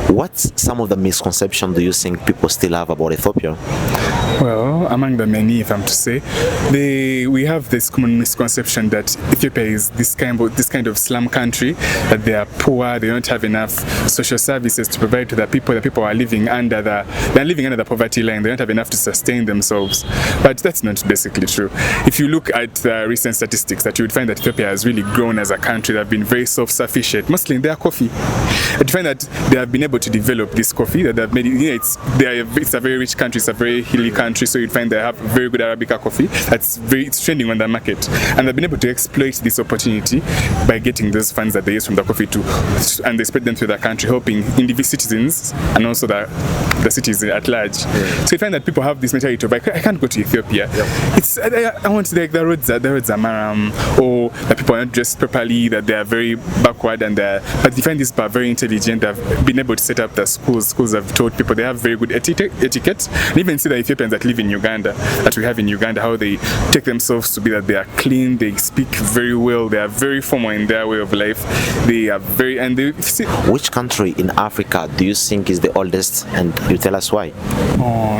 What's some of the misconceptions do you think people still have about Ethiopia? Well, among the many, if I'm to say, we have this common misconception that Ethiopia is this kind of slum country, that they are poor, they don't have enough social services to provide to the people. The people are living under the poverty line. They don't have enough to sustain themselves. But that's not basically true. If you look at the recent statistics, that you would find that Ethiopia has really grown as a country. They've been very self-sufficient, mostly in their coffee. And you find that they have been able to develop this coffee, that they've made it. It's a very rich country, it's a very hilly country, so you'd find they have very good Arabica coffee it's trending on the market, and they've been able to exploit this opportunity by getting those funds that they use from the coffee and they spread them through the country, helping individual citizens and also the cities at large. So you find that people have this mentality of I can't go to Ethiopia. I want like the roads are maram, or that people are not dressed properly, that they are very backward, but you find these people are very intelligent. They've been able to set up the schools have taught people, they have very good etiquette. And even see the Ethiopians that live in Uganda, that we have in Uganda, how they take themselves to be that they are clean, they speak very well, they are very formal in their way of life. Which country in Africa do you think is the oldest, and you tell us why?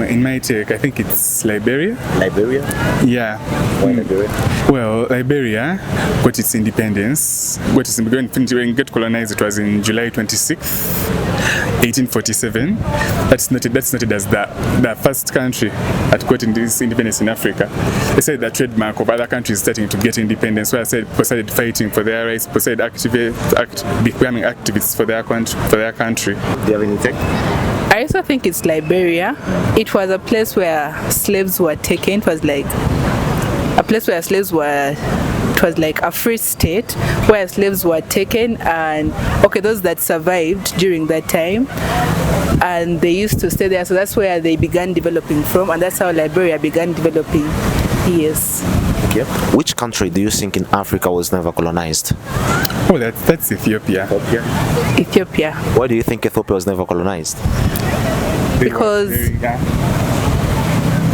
In my take, I think it's Liberia. Liberia? Yeah. Why Liberia? Well, Liberia got its independence. When it got colonized, it was in July 26th, 1847. That's noted as the first country that got this independence in Africa. They said the trademark of other countries starting to get independence, where I said people started fighting for their rights, people started becoming activists for their country. Do you have anything? I also think it's Liberia. It was a place where slaves were taken. It was like a place where slaves were. It was like a free state where slaves were taken, and those that survived during that time, and they used to stay there. So that's where they began developing from, and that's how Liberia began developing. Yes. Okay. Which country do you think in Africa was never colonized? Oh, that's Ethiopia. Ethiopia. Why do you think Ethiopia was never colonized? Because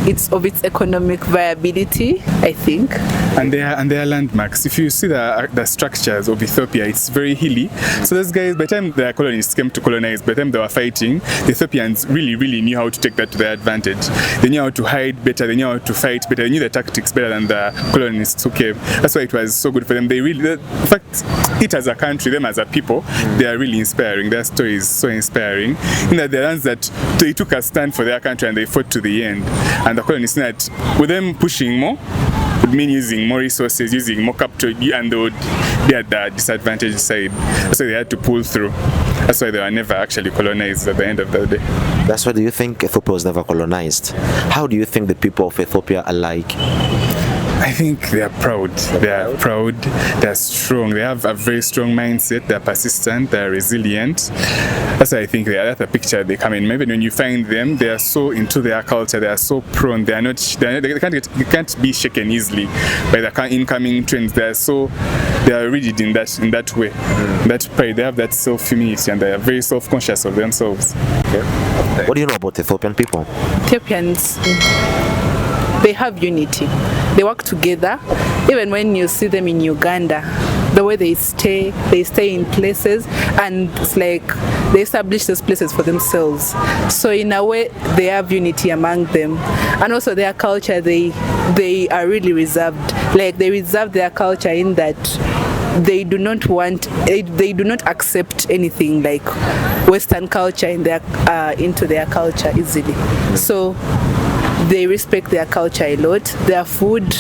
it's of its economic viability, I think. And there are landmarks. If you see the structures of Ethiopia, it's very hilly. So those guys, by the time the colonists came to colonize, by the time they were fighting, the Ethiopians really knew how to take that to their advantage. They knew how to hide better, they knew how to fight better, they knew the tactics better than the colonists who came. That's why it was so good for them. In fact, it as a country, them as a people, they are really inspiring. Their story is so inspiring. In that they're ones that they took a stand for their country and they fought to the end. And the colonists, with them pushing more, would mean using more resources, using more capital, and they would be at the disadvantaged side. So they had to pull through. That's why they were never actually colonized at the end of the day. That's why do you think Ethiopia was never colonized? How do you think the people of Ethiopia are like? I think they are proud. They are strong. They have a very strong mindset. They are persistent. They are resilient. That's why I think that's the picture they come in. Maybe when you find them, they are so into their culture. They are so prone. They can't be shaken easily by the incoming trends. They are rigid in that way. That pride. They have that self-humility, and they are very self-conscious of themselves. Okay. What do you know about Ethiopian people? Ethiopians, they have unity. They work together. Even when you see them in Uganda, the way they stay in places, and it's like they establish those places for themselves. So in a way, they have unity among them. And also their culture, they are really reserved. Like they reserve their culture in that they do not accept anything like Western culture into their culture easily. So they respect their culture a lot. Their food,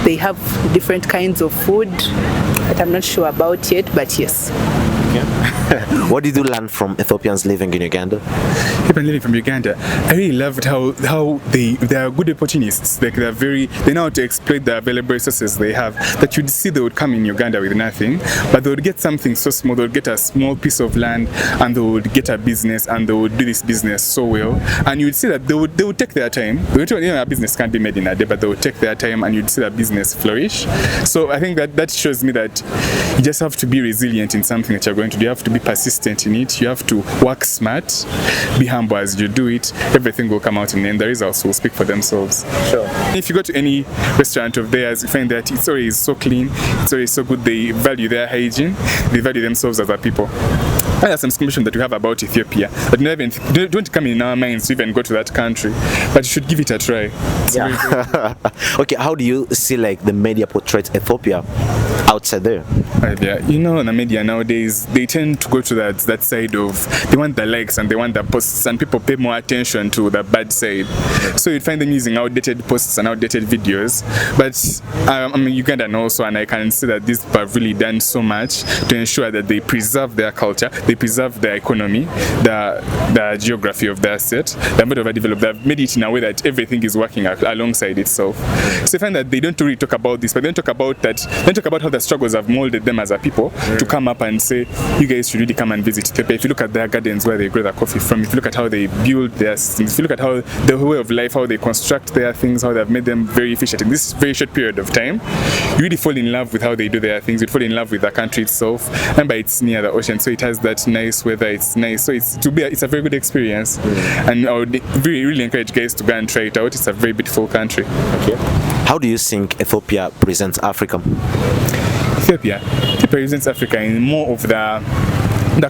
they have different kinds of food that I'm not sure about yet, but yes. What did you learn from Ethiopians living in Uganda? Living from Uganda, I really loved how they are good opportunists. Like they know how to exploit the available resources they have. That you'd see they would come in Uganda with nothing, but they would get something so small. They would get a small piece of land, and they would get a business, and they would do this business so well. And you'd see that they would take their time. A business can't be made in a day, but they would take their time, and you'd see that business flourish. So I think that shows me that you just have to be resilient in something that you're going to do. You have to be persistent in it. You have to work smart, be humble as you do it. Everything will come out in the end. The results will speak for themselves. Sure. If you go to any restaurant of theirs, you find that it's always so clean, it's always so good. They value their hygiene, they value themselves as a people. That's some misconception that we have about Ethiopia. But don't come in our minds to even go to that country. But you should give it a try. Okay, how do you see like the media portrays Ethiopia outside there? Yeah, you know, the media nowadays, they tend to go to that side of, they want the likes and they want the posts, and people pay more attention to the bad side. So you'd find them using outdated posts and outdated videos. But I'm Ugandan also, and I can see that these people have really done so much to ensure that they preserve their culture, they preserve their economy, the geography of their state. They've developed, they've made it in a way that everything is working alongside itself. So I find that they don't really talk about this, but they don't talk about that. They don't talk about how the struggles have molded them as a people to come up and say, you guys should really come and visit Ethiopia. If you look at their gardens where they grow their coffee from, if you look at how they build their systems, if you look at how the way of life, how they construct their things, how they've made them very efficient in this very short period of time, you really fall in love with how they do their things. You fall in love with the country itself. Remember, it's near the ocean, so it has that nice weather. It's nice, so it's a very good experience. And I would really encourage guys to go and try it out. It's a very beautiful country. Okay. How do you think Ethiopia presents Africa? Ethiopia represents Africa in more of the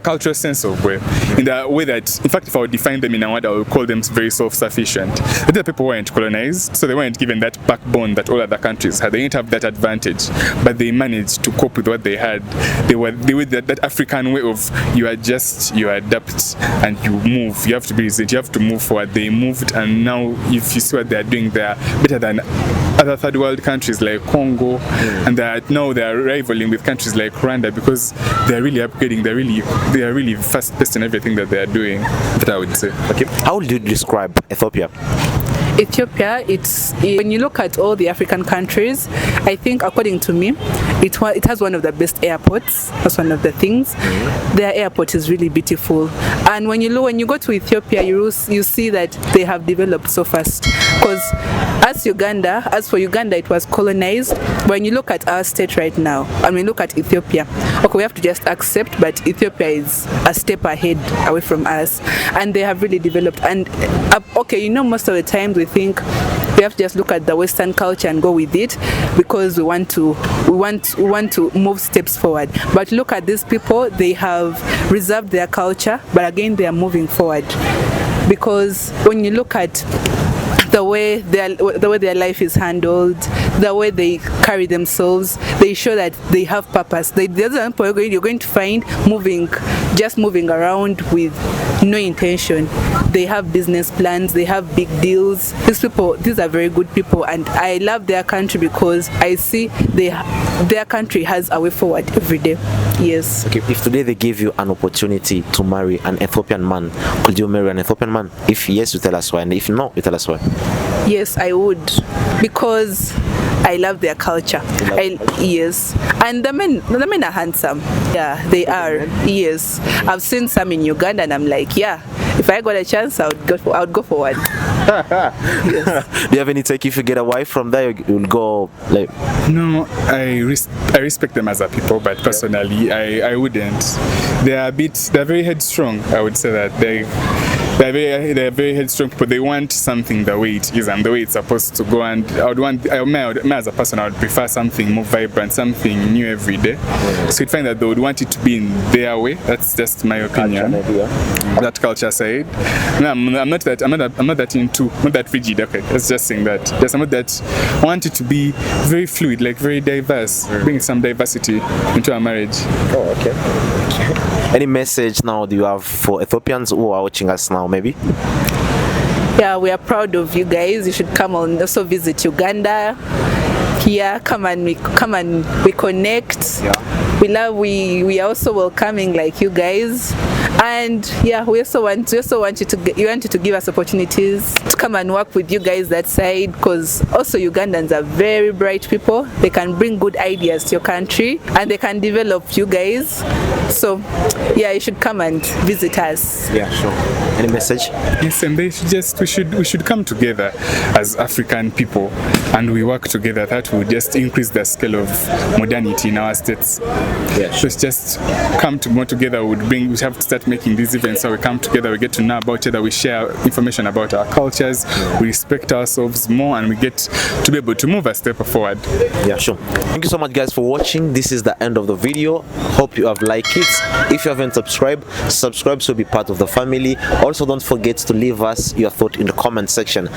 cultural sense of way, in the way that, in fact, if I would define them in a word, I would call them very self-sufficient. The people weren't colonized, so they weren't given that backbone that all other countries had. They didn't have that advantage, but they managed to cope with what they had. They were that African way of you adjust, you adapt, and you move. You have to be resilient. You have to move forward. They moved, and now if you see what they're doing, they're better than other third world countries like Congo, and now they're rivaling with countries like Rwanda because they're really upgrading. They are really fast-paced in everything that they are doing, that I would say. Okay. How would you describe Ethiopia? Ethiopia, when you look at all the African countries, I think, according to me, it has one of the best airports. That's one of the things. Their airport is really beautiful, and when you go to Ethiopia, you see that they have developed so fast. Because as for Uganda, it was colonized. When you look at our state right now, and we look at Ethiopia, okay, we have to just accept, but Ethiopia is a step ahead away from us, and they have really developed. And okay, most of the time we think we have to just look at the Western culture and go with it because we want to move steps forward. But look at these people; they have reserved their culture, but again, they are moving forward. Because when you look at the way their life is handled, the way they carry themselves, they show that they have purpose. The other people you're going to find just moving around with no intention. They have business plans, they have big deals. These are very good people, and I love their country because I see their country has a way forward every day. Yes. Okay. If today they give you an opportunity to marry an Ethiopian man, could you marry an Ethiopian man? If yes, you tell us why, and if no, you tell us why. Yes, I would, because I love their culture. Yes, and the men are handsome. Yeah, they are. Yes, I've seen some in Uganda, and I'm like, yeah, if I got a chance, I would go for one. Yes. Do you have any take if you get a wife from there? You'll go like. No, I respect them as a people, but personally, I wouldn't. They're very headstrong. I would say that they're very headstrong people. They want something the way it is and the way it's supposed to go. And me as a person, I would prefer something more vibrant, something new every day. So you'd find that they would want it to be in their way. That's just my opinion. That culture side. No, I'm not that rigid. Okay, let's just saying that. There's someone that want it to be very fluid, like very diverse, bring some diversity into our marriage. Oh, okay. Any message now do you have for Ethiopians who are watching us now, maybe? Yeah, we are proud of you guys. You should come and also visit Uganda. Here, come and we connect. Yeah. We are also welcoming like you guys. And yeah, we also want you to give us opportunities to come and work with you guys that side, because also Ugandans are very bright people. They can bring good ideas to your country and they can develop you guys. So yeah, you should come and visit us. Yeah, sure. Any message? Yes, and we should come together as African people and we work together. That will just increase the scale of modernity in our states. Yeah, So it's just come to more together. We have to start making these events. So we come together, we get to know about each other, we share information about our cultures, we respect ourselves more, and we get to be able to move a step forward. Yeah, sure. Thank you so much, guys, for watching. This is the end of the video. Hope you have liked it. If you haven't subscribed so be part of the family. Also, don't forget to leave us your thought in the comment section.